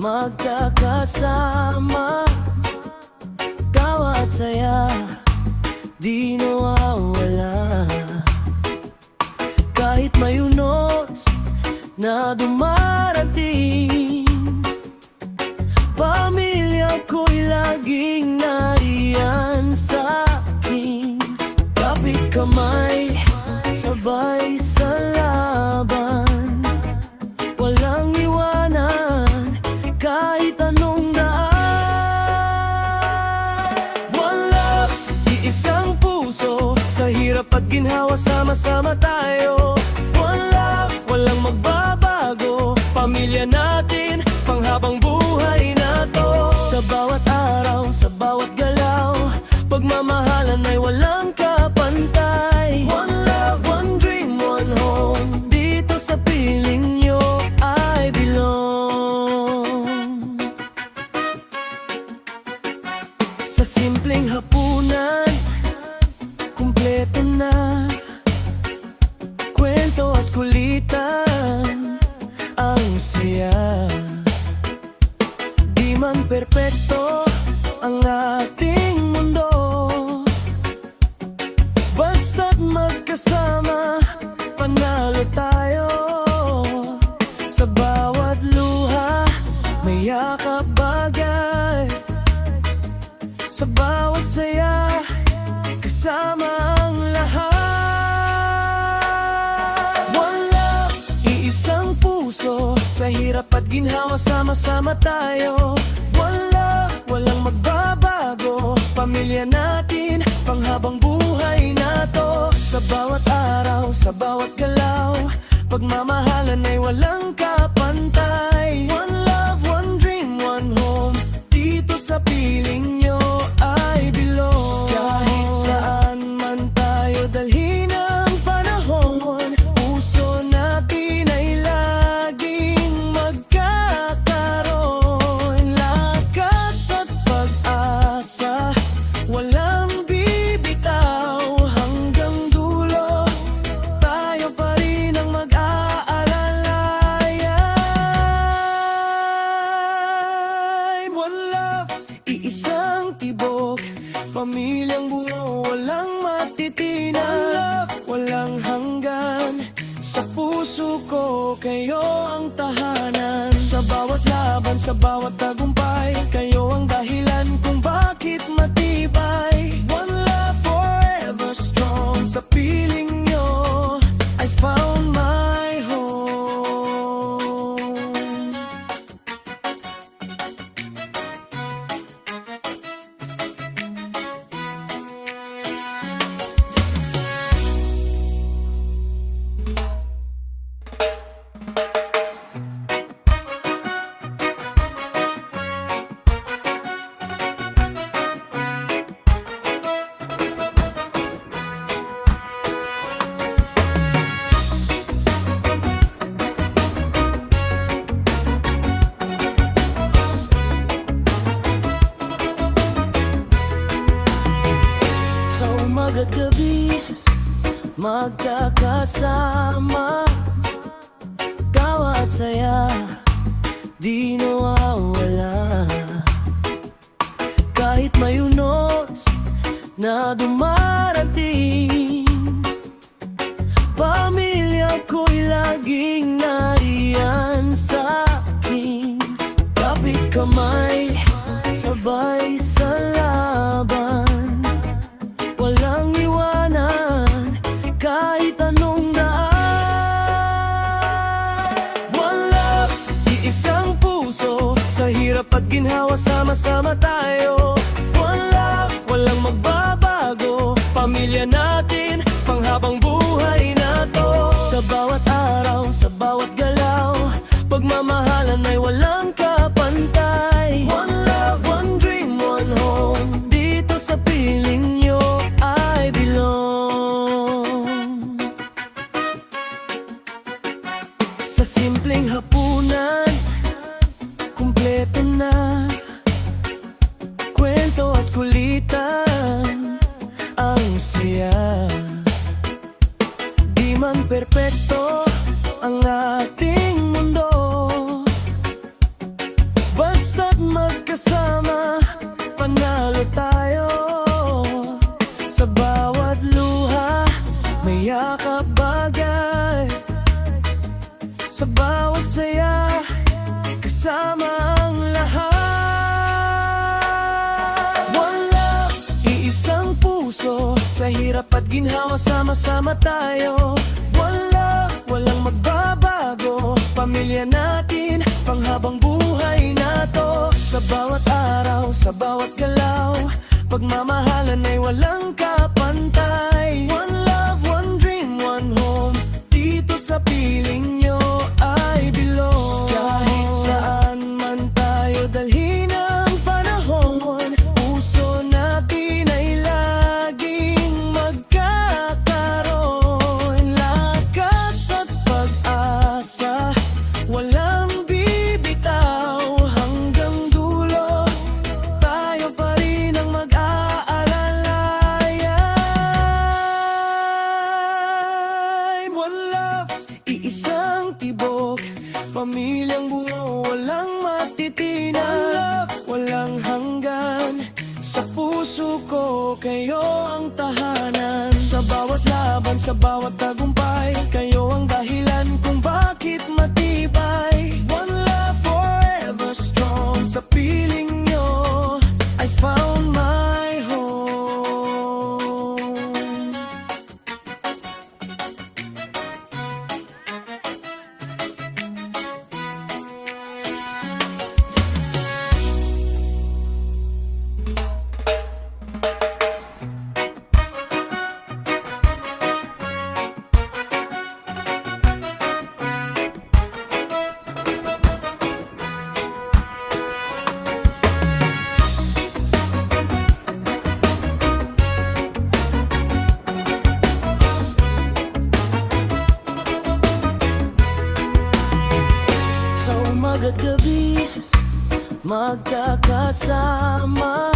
magkakasama, tawa at saya, di nawawala. Kahit may unos na dumarating, pamilya ko'y laging nariyan sa'kin. Kapit kamay, sabay sa laban, walang iwanan kahit anong daan. One love, iisang puso, sa hirap at ginhawa sama-sama tayo. One love, walang magbabago, pamilya natin, panghabang buhay na to. Sa bawat araw, sa bawat galaw, pagmamahalan ay walang kapantay. One love, one dream, one home, dito sa piling nyo I belong. Sa simpleng hapunan, kumpleto na, kwento at kulitan, ang saya. Di man perpekto ang ating mundo, basta't magkasama, panalo tayo. Sa bawat luha, may yakap bagay, sa bawat saya, kasama ang lahat. One love, iisang puso, sa hirap at ginhawa sama-sama tayo. One love, walang magbabago, pamilya natin, panghabang buhay na to. Sa bawat araw, sa bawat galaw, pagmamahalan ay walang kapantay. One love, one dream, one home, dito sa piling nyo I belong. Kahit saan man tayo dalhin ang panahon, puso natin ay laging magkakaroon. Lakas at pag-asa, walang bibitaw, hanggang dulo tayo pa rin ang mag-aalalay. One love, iisang tibok, pamilyang buo, walang matitinag. One love, walang hanggan, sa puso ko kayo ang tahanan. Sa bawat laban, sa bawat tagumpay, kayo ang dahilan kung bakit matibay. One love, forever strong, sa piling nyo I found my home. Sa umaga't gabi, magkakasama, tawa at saya, di nawawala. Kahit may unos na dumarating, pamilya ko'y laging nariyan sa'kin. Kapit kamay, sabay sa laban, walang iwanan kahit anong daan. One love, iisang puso, sa hirap at ginhawa sama-sama tayo. One love, walang magbabago, pamilya natin, panghabang buhay na to. Sa bawat araw, sa bawat galaw, pagmamahalan ay walang kapantay. One love, one dream, one home, dito sa piling nyo I belong. Sa simpleng hapunan, kumpleto na, kasama ang lahat. One love, iisang puso, sa hirap at ginhawa sama-sama tayo. One love, walang magbabago, pamilya natin, panghabang buhay na to. Sa bawat araw, sa bawat galaw, pagmamahalan ay walang kapantay. One love, one dream, one home, dito sa piling nyo ay bilog. Kahit saan man tayo dalhin ang panahon, puso natin ay laging magkakaroon. Lakas at pag-asa, walang bibitaw, hanggang dulo tayo pa rin ang mag-aalalay. One love, iisang tibok, pamilyang buo, walang matitinag, walang hanggan. Sa puso ko, kayo ang tahanan. Sa bawat laban, sa bawat tagumpay, kayo ang dahilan kung bakit matibay. One love, forever strong, sa piling nyo I found my home. Sa umaga't gabi, magkakasama,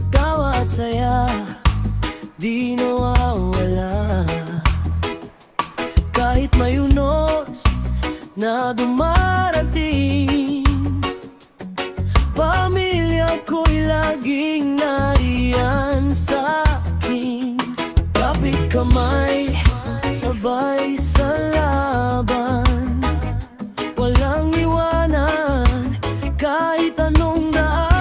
tawa at saya, di nawawala. Kahit may unos na dumarating, pamilya ko'y laging nariyan sa akin. Kapit kamay, sabay sa laban, walang iwanan kahit anong daan.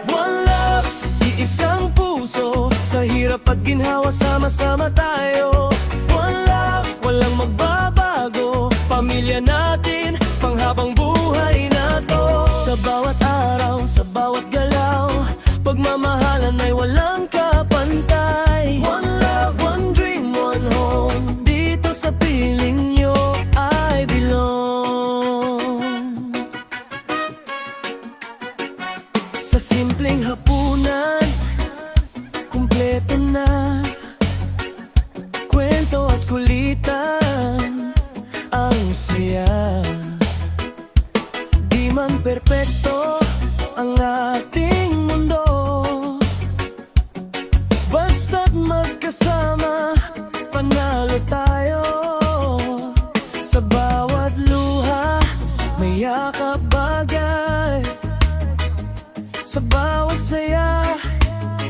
One love, iisang puso, sa hirap at ginhawa sama-sama tayo. One love, walang magbabago, pamilya natin, panghabang buhay na to. Sa bawat araw, sa bawat galaw, pagmamahalan ay walang kapantay. One love, one dream, one home, dito sa piling nyo I belong. Sa simpleng hapunan, kumpleto na, kwento at kulitan, ang saya. Di man perpekto ang ating mundo, basta't magkasama, panalo tayo. Sa bawat luha, may yakap bagay, sa bawat saya,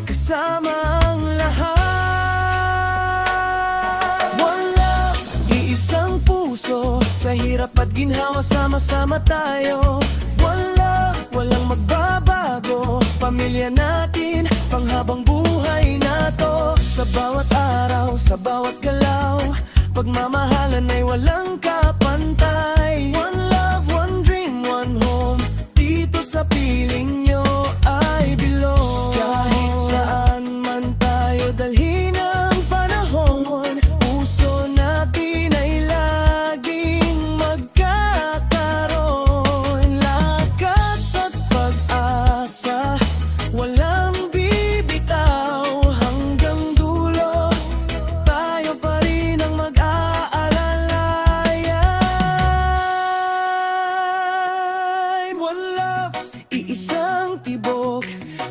kasama ang lahat. One love, iisang puso, sa hirap at ginhawa sama-sama tayo. One love, walang magbabago, pamilya natin, panghabang buhay na to. Sa bawat araw, sa bawat galaw, pagmamahalan ay walang kapantay. One love, one dream, one home, dito sa piling nyo I belong. Kahit saan man tayo dalhin ang panahon, puso natin ay laging magkakaroon. Lakas at pag-asa, walang bibitaw, hanggang dulo tayo pa rin ang mag-aalalay. One love, iisang tibok,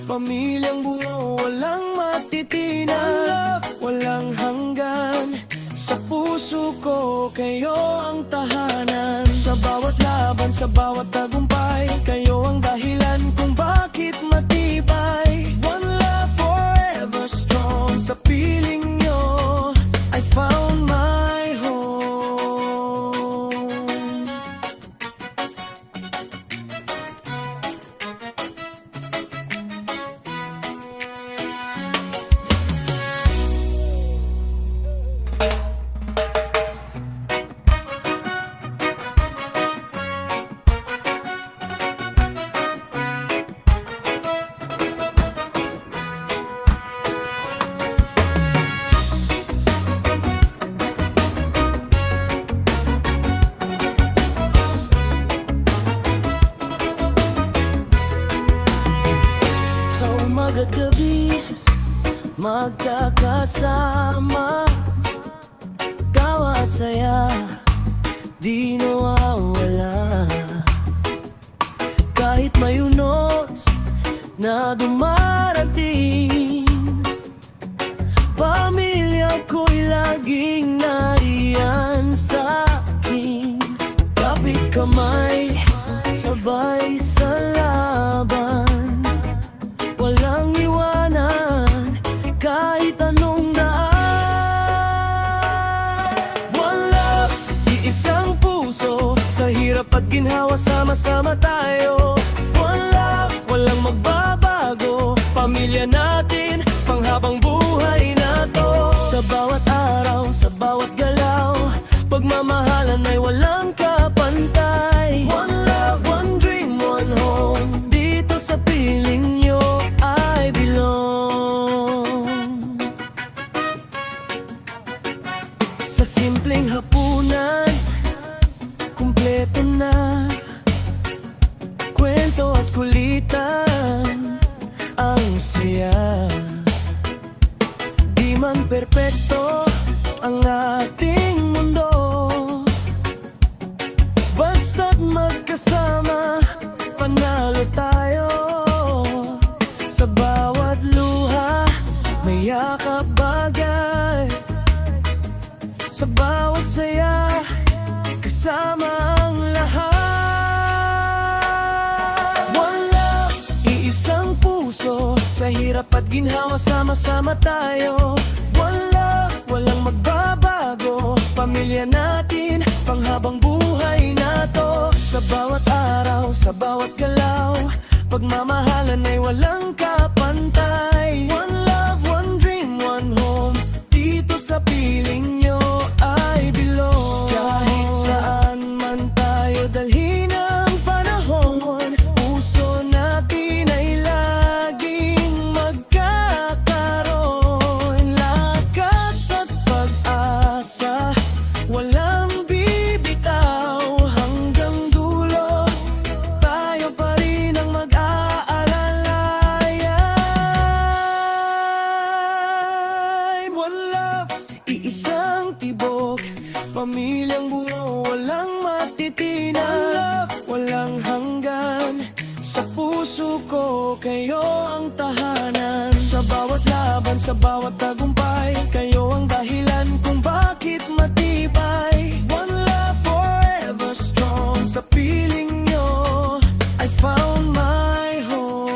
pamilyang buo, walang matitinag, walang hanggan. Sa puso ko, kayo ang tahanan. Sa bawat laban, sa bawat tagumpay, kayo ang dahilan kung bakit matibay. One love, forever strong, sa piling nyo I found my home. umaga't gabi, magkakasama, tawa at saya, di nawawala. Kahit may unos na dumarating, pamilya ko'y laging nariyan sa'kin. Kapit kamay, sabay sa laban, walang iwanan kahit anong daan. One love, iisang puso, sa hirap at ginhawa sama-sama tayo. One love, walang magbabago, pamilya natin, panghabang buhay na to. Sa bawat araw, sa bawat galaw, pagmamahalan ay walang kapantay. One love, one dream, one home, dito sa piling nyo I belong. Sa simpleng hapunan, kumpleto na, kwento at kulitan, ang saya. Di man perpekto ang ating mundo, basta't magkasama, panalo tayo. Sa bawat luha, may yakap bagay, sa bawat saya, kasama ang lahat. One love, iisang puso, sa hirap at ginhawa sama-sama tayo. One love, walang magbabago, pamilya natin, panghabang buhay na to. Sa bawat araw, sa bawat galaw, pagmamahalan ay walang kapantay. One love, one dream, one home, dito sa piling nyo I belong. Kahit saan man tayo dalhin ang panahon, puso natin ay laging magkakaroon. Lakas at pag-asa, walang bibitaw, hanggang dulo tayo pa rin ang mag-aalalay. One love, iisang tibok, pamilyang buo, walang matitinag, walang hanggan. Sa puso ko, kayo ang tahanan. Sa bawat laban, sa bawat tagumpay, kayo ang dahilan kung bakit matibay. One love, forever strong, sa piling nyo I found my home.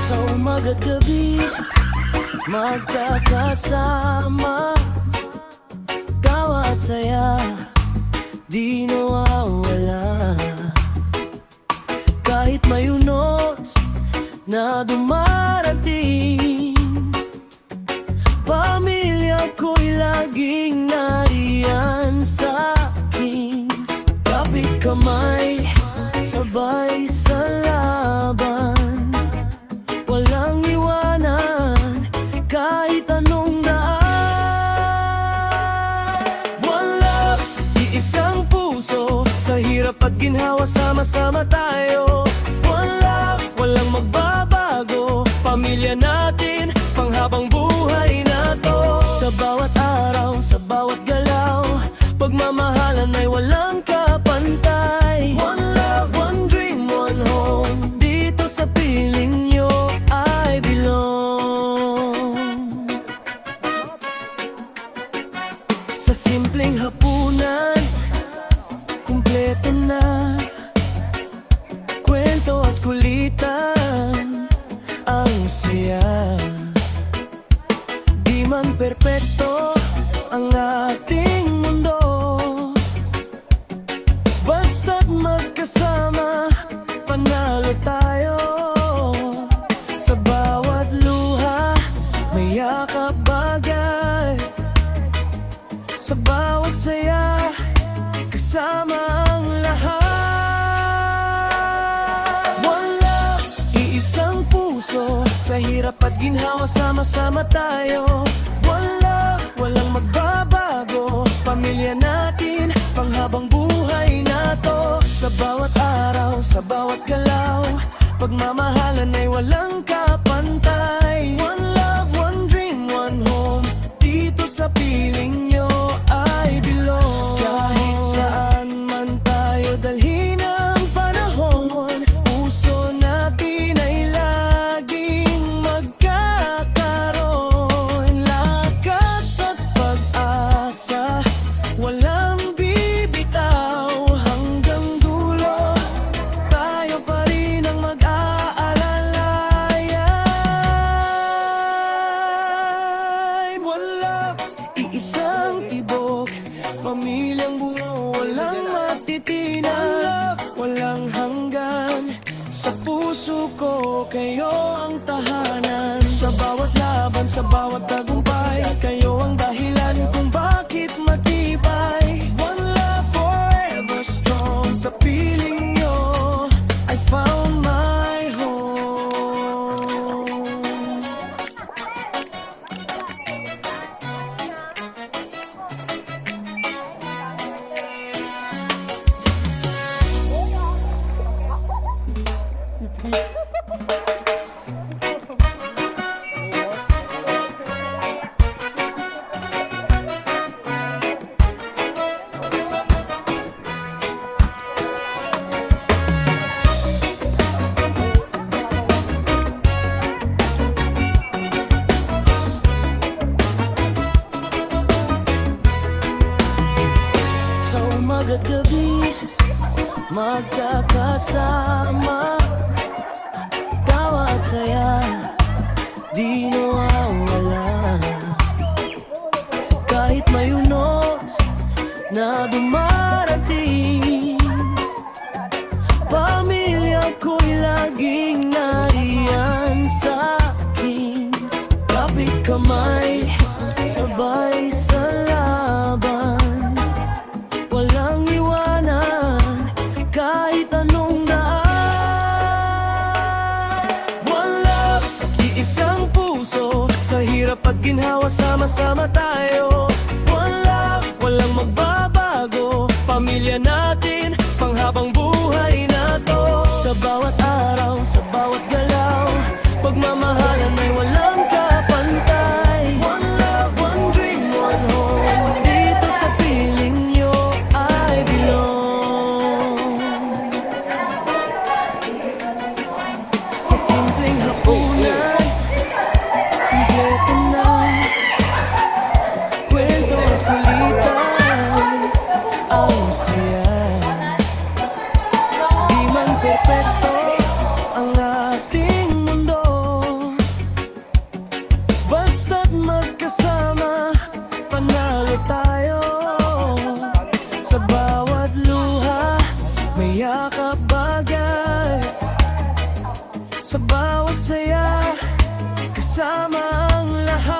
Sa umaga't gabi, magkakasama, tawa at saya, di nawawala. Kahit may unos na dumarating, pamilya ko'y laging nariyan sa'kin. Kapit kamay, sabay sa laban, walang iwanan kahit anong daan. One love, iisang puso, sa hirap at ginhawa sama-sama tayo. One love, walang magbabago, pamilya natin, panghabang buhay na to. Sa bawat araw, sa bawat galaw, pagmamahalan ay walang kapantay. One love, one dream, one home, dito sa piling nyo I belong. Sa simpleng hapunan, kumpleto na, kwento at kulitan, ang saya. Di man perpekto ang ating mundo, basta't magkasama, puso, sa hirap at ginhawa sama-sama tayo. Walang magbabago, pamilya natin, panghabang buhay na to. Sa bawat araw, sa bawat galaw, pagmamahalan ay walang kapantay. One love, one dream, one home, dito sa piling nyo ay belong. Kahit saan man tayo dalhin ang panahon, puso natin ay laging magkakaroon. Lakas at pag-asa, walang bibitaw, hanggang dulo tayo pa rin ang mag-aalalay. One love, iisang tibok, pamilyang buo, walang matitinag, walang hanggan. Sa puso ko, kayo ang tahanan. Sa bawat laban, sa bawat tagumpay, kayo ang dahilan kung bakit matibay. One love, forever strong. Sa piling nyo, I found my home. Sa umaga't gabi, magkakasama, tawa at saya, di nawawala. Kahit may unos na dumarating, pamilya ko'y laging nariyan sa'kin. Kapit kamay, sabay sa laban, walang iwanan kahit anong daan. One love, iisang puso, sa hirap at ginhawa sama-sama tayo. One love, walang magbabago, pamilya natin, panghabang buhay na to. Sa bawat araw, sa bawat galaw, pagmamahalan ay walang kapantay. One love, one dream, one home, dito sa piling nyo I belong. Sa simpleng hapunan, kompleto na kwento at kulitan, ang saya. Di man perpekto ang ating mundo, basta't magkasama, panalo tayo. Sa bawat luha, may yakap bagay, sa bawat saya, kasama ang lahat.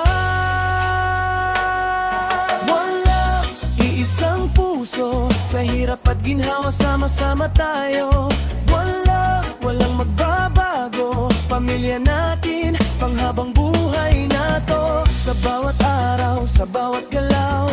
One love, iisang puso, sa hirap at ginhawa sama-sama tayo. One love, walang magbabago, pamilya natin, panghabang buhay na to. Sa bawat araw, sa bawat galaw,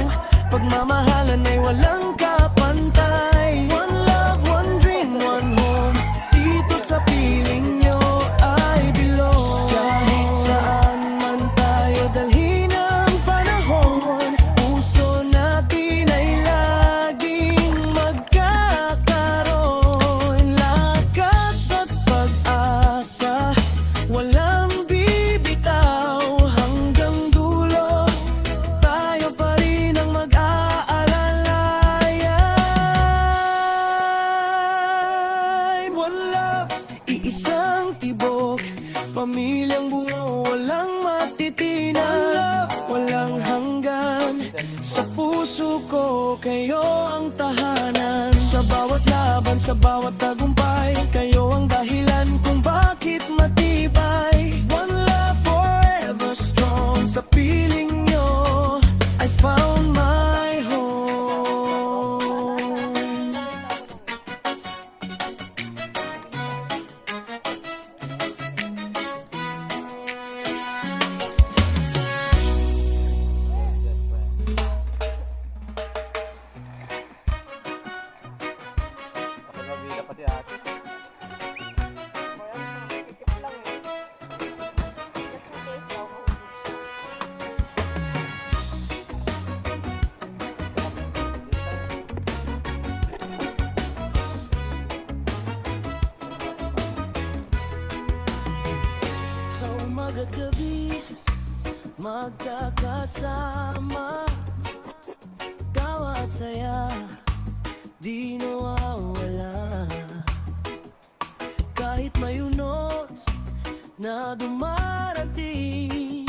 pagmamahalan ay walang kapantay. One love, one dream, one home, dito sa piling nyo I belong. Kahit saan man tayo dalhin ang panahon, puso natin ay laging magkakaroon. Lakas at pag-asa, walang bibitaw, hanggang dulo tayo pa rin ang mag-aalalay. One love, iisang tibok, pamilyang buo, walang matitinag, walang hanggan. Sa puso ko, kayo ang tahanan. Sa bawat laban, sa bawat tagumpay, kayo ang dahilan kung bakit matibay. One love, forever strong. Sa piling nyo, I found my home. magkasama. Tawa at saya, di nawawala. Kahit may unos na dumarating,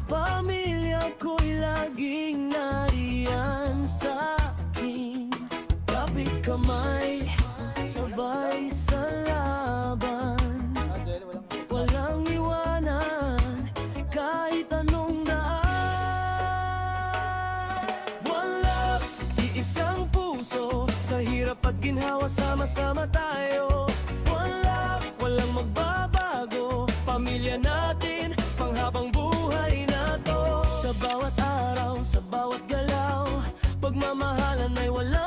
pamilya ko'y laging nariyan sa'kin. Kapit kamay, sabay sa laban, walang iwanan kahit anong daan. One love, iisang puso, sa hirap at ginhawa sama-sama tayo. One love, walang magbabago, pamilya natin, panghabang buhay na to. Sa bawat araw, sa bawat galaw, pagmamahalan ay walang